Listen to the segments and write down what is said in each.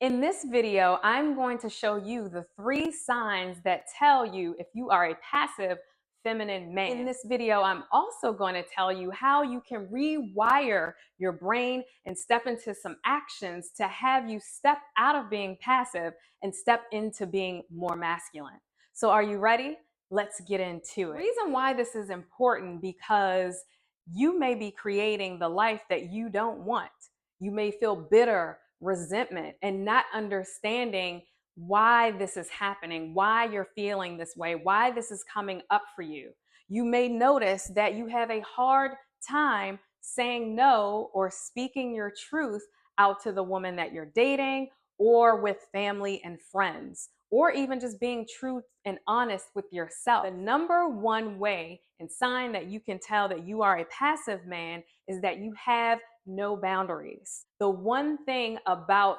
In this video, I'm going to show you the 3 signs that tell you if you are a passive feminine man. In this video, I'm also going to tell you how you can rewire your brain and step into some actions to have you step out of being passive and step into being more masculine. So are you ready? Let's get into it. The reason why this is important because you may be creating the life that you don't want. You may feel bitter, resentment, and not understanding why this is happening, why you're feeling this way, why this is coming up for you. You may notice that you have a hard time saying no or speaking your truth out to the woman that you're dating or with family and friends, or even just being true and honest with yourself. The number one way and sign that you can tell that you are a passive man is that you have no boundaries. The one thing about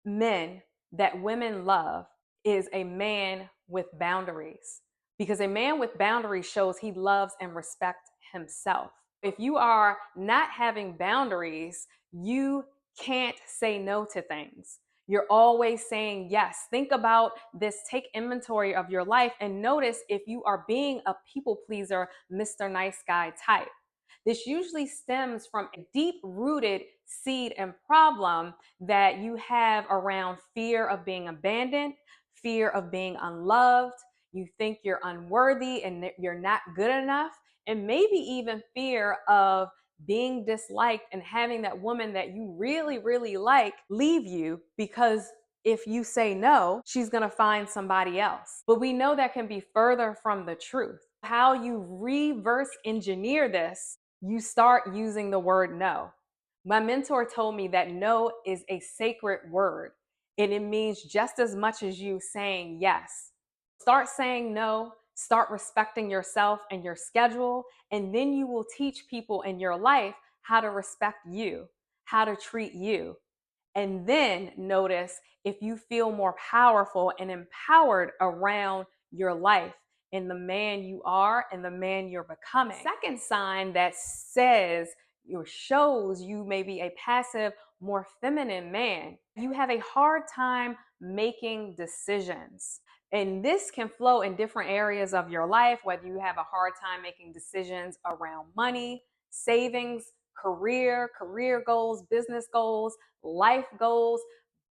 men that women love is a man with boundaries, because a man with boundaries shows he loves and respects himself. If you are not having boundaries, you can't say no to things. You're always saying yes. Think about this. Take inventory of your life and notice if you are being a people pleaser, Mr. Nice Guy type. This usually stems from a deep-rooted seed and problem that you have around fear of being abandoned, fear of being unloved. You think you're unworthy and that you're not good enough, and maybe even fear of being disliked and having that woman that you really, really like leave you because if you say no, she's going to find somebody else. But we know that can be further from the truth. How you reverse engineer this, you start using the word no. My mentor told me that no is a sacred word, and it means just as much as you saying yes. Start saying no, start respecting yourself and your schedule, and then you will teach people in your life how to respect you, how to treat you. And then notice if you feel more powerful and empowered around your life and the man you are and the man you're becoming. Second sign that says or shows you may be a passive, more feminine man, you have a hard time making decisions. And this can flow in different areas of your life, whether you have a hard time making decisions around money, savings, career goals, business goals, life goals,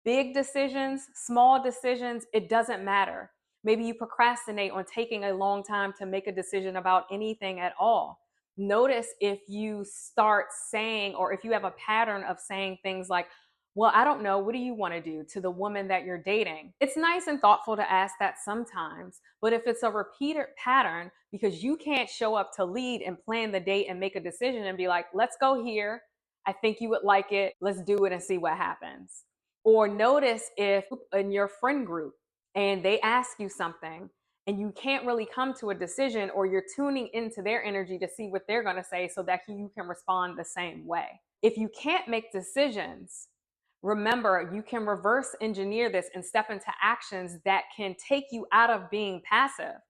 big decisions, small decisions, it doesn't matter. Maybe you procrastinate on taking a long time to make a decision about anything at all. Notice if you start saying, or if you have a pattern of saying things like, well, I don't know, what do you want to do, to the woman that you're dating? It's nice and thoughtful to ask that sometimes, but if it's a repeated pattern because you can't show up to lead and plan the date and make a decision and be like, let's go here, I think you would like it, let's do it and see what happens. Or notice if in your friend group and they ask you something and you can't really come to a decision, or you're tuning into their energy to see what they're going to say so that you can respond the same way. If you can't make decisions, remember, you can reverse engineer this and step into actions that can take you out of being passive,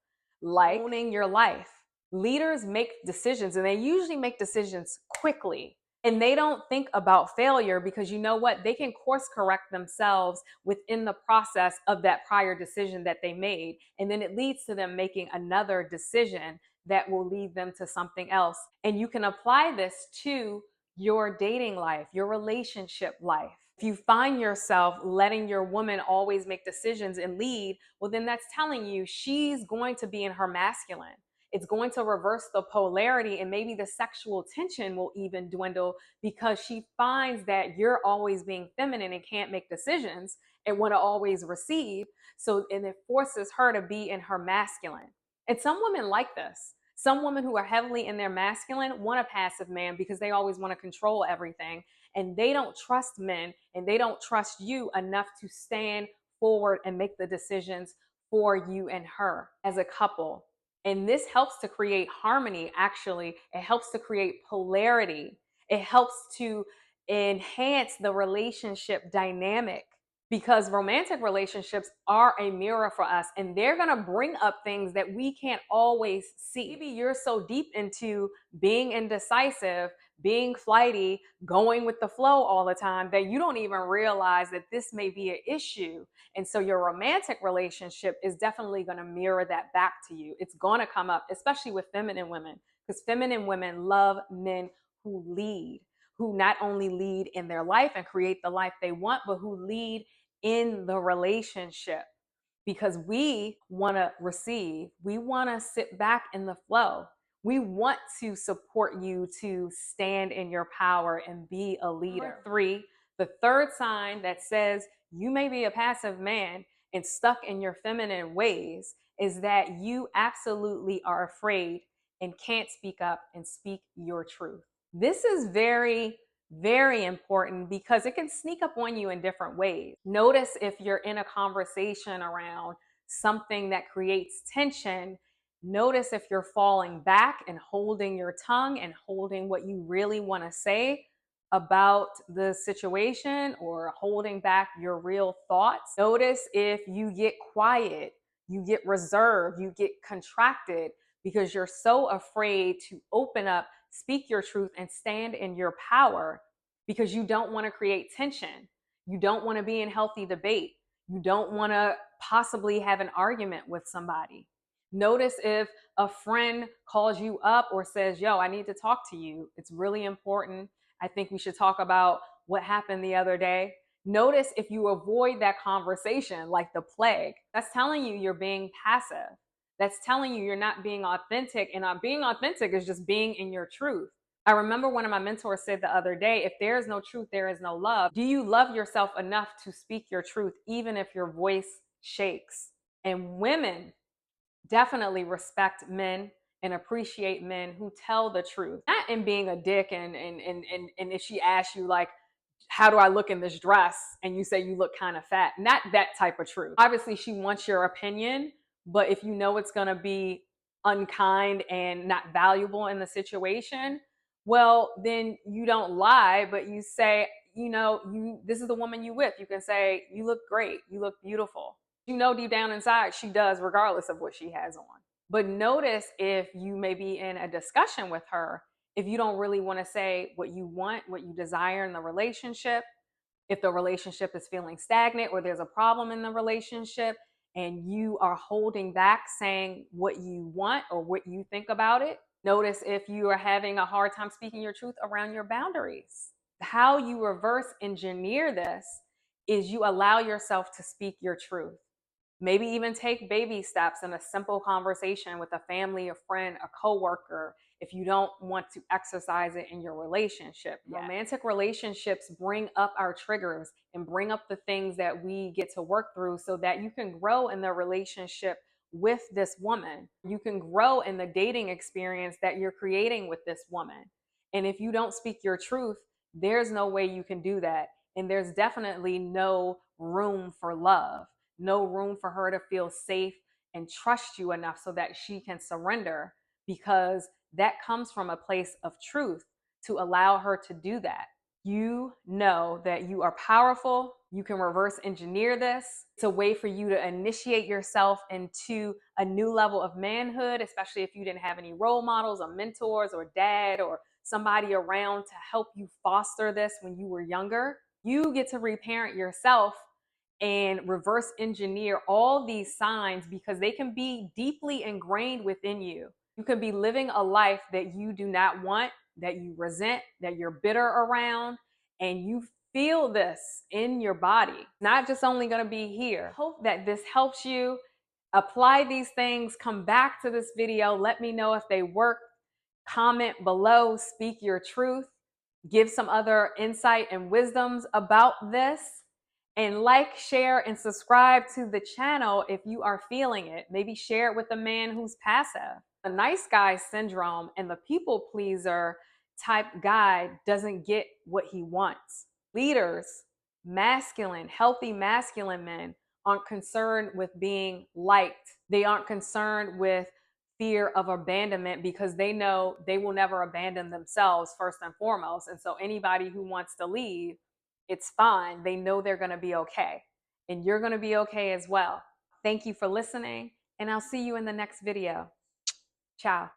like owning your life. Leaders make decisions, and they usually make decisions quickly. And they don't think about failure because you know what? They can course correct themselves within the process of that prior decision that they made. And then it leads to them making another decision that will lead them to something else. And you can apply this to your dating life, your relationship life. If you find yourself letting your woman always make decisions and lead, well, then that's telling you she's going to be in her masculine. It's going to reverse the polarity, and maybe the sexual tension will even dwindle because she finds that you're always being feminine and can't make decisions and want to always receive. And it forces her to be in her masculine. And some women like this. Some women who are heavily in their masculine want a passive man because they always want to control everything. And they don't trust men, and they don't trust you enough to stand forward and make the decisions for you and her as a couple. And this helps to create harmony, actually. It helps to create polarity. It helps to enhance the relationship dynamic, because romantic relationships are a mirror for us, and they're going to bring up things that we can't always see. Maybe you're so deep into being indecisive being flighty, going with the flow all the time, that you don't even realize that this may be an issue. And so your romantic relationship is definitely going to mirror that back to you. It's going to come up, especially with feminine women, because feminine women love men who lead, who not only lead in their life and create the life they want, but who lead in the relationship. Because we want to receive, we want to sit back in the flow. We want to support you to stand in your power and be a leader. Number 3, the third sign that says you may be a passive man and stuck in your feminine ways is that you absolutely are afraid and can't speak up and speak your truth. This is very, very important because it can sneak up on you in different ways. Notice if you're in a conversation around something that creates tension. Notice if you're falling back and holding your tongue and holding what you really want to say about the situation, or holding back your real thoughts. Notice if you get quiet, you get reserved, you get contracted because you're so afraid to open up, speak your truth, and stand in your power because you don't want to create tension. You don't want to be in healthy debate. You don't want to possibly have an argument with somebody. Notice if a friend calls you up or says, yo, I need to talk to you. It's really important. I think we should talk about what happened the other day. Notice if you avoid that conversation like the plague. That's telling you you're being passive. That's telling you you're not being authentic. And being authentic is just being in your truth. I remember one of my mentors said the other day, if there is no truth, there is no love. Do you love yourself enough to speak your truth, even if your voice shakes? And women definitely respect men and appreciate men who tell the truth. Not in being a dick and if she asks you like, how do I look in this dress? And you say you look kind of fat. Not that type of truth. Obviously, she wants your opinion, but if you know it's going to be unkind and not valuable in the situation, well, then you don't lie, but you say, this is the woman you with. You can say, you look great. You look beautiful. You know, deep down inside, she does, regardless of what she has on. But notice if you may be in a discussion with her, if you don't really want to say what you want, what you desire in the relationship, if the relationship is feeling stagnant or there's a problem in the relationship and you are holding back saying what you want or what you think about it. Notice if you are having a hard time speaking your truth around your boundaries. How you reverse engineer this is you allow yourself to speak your truth. Maybe even take baby steps in a simple conversation with a family, a friend, a coworker, if you don't want to exercise it in your relationship. Yeah. Romantic relationships bring up our triggers and bring up the things that we get to work through so that you can grow in the relationship with this woman. You can grow in the dating experience that you're creating with this woman. And if you don't speak your truth, there's no way you can do that. And there's definitely no room for love, no room for her to feel safe and trust you enough so that she can surrender, because that comes from a place of truth to allow her to do that. You know that you are powerful. You can reverse engineer this. It's a way for you to initiate yourself into a new level of manhood, especially if you didn't have any role models or mentors or dad or somebody around to help you foster this when you were younger. You get to reparent yourself and reverse engineer all these signs because they can be deeply ingrained within you. You can be living a life that you do not want, that you resent, that you're bitter around, and you feel this in your body. Not just only going to be here. Hope that this helps you. Apply these things. Come back to this video. Let me know if they work. Comment below. Speak your truth. Give some other insight and wisdoms about this. And like, share, and subscribe to the channel if you are feeling it. Maybe share it with a man who's passive. The nice guy syndrome and the people pleaser type guy doesn't get what he wants. Leaders, masculine, healthy masculine men aren't concerned with being liked. They aren't concerned with fear of abandonment because they know they will never abandon themselves first and foremost. And so anybody who wants to leave, it's fine. They know they're going to be okay. And you're going to be okay as well. Thank you for listening, and I'll see you in the next video. Ciao.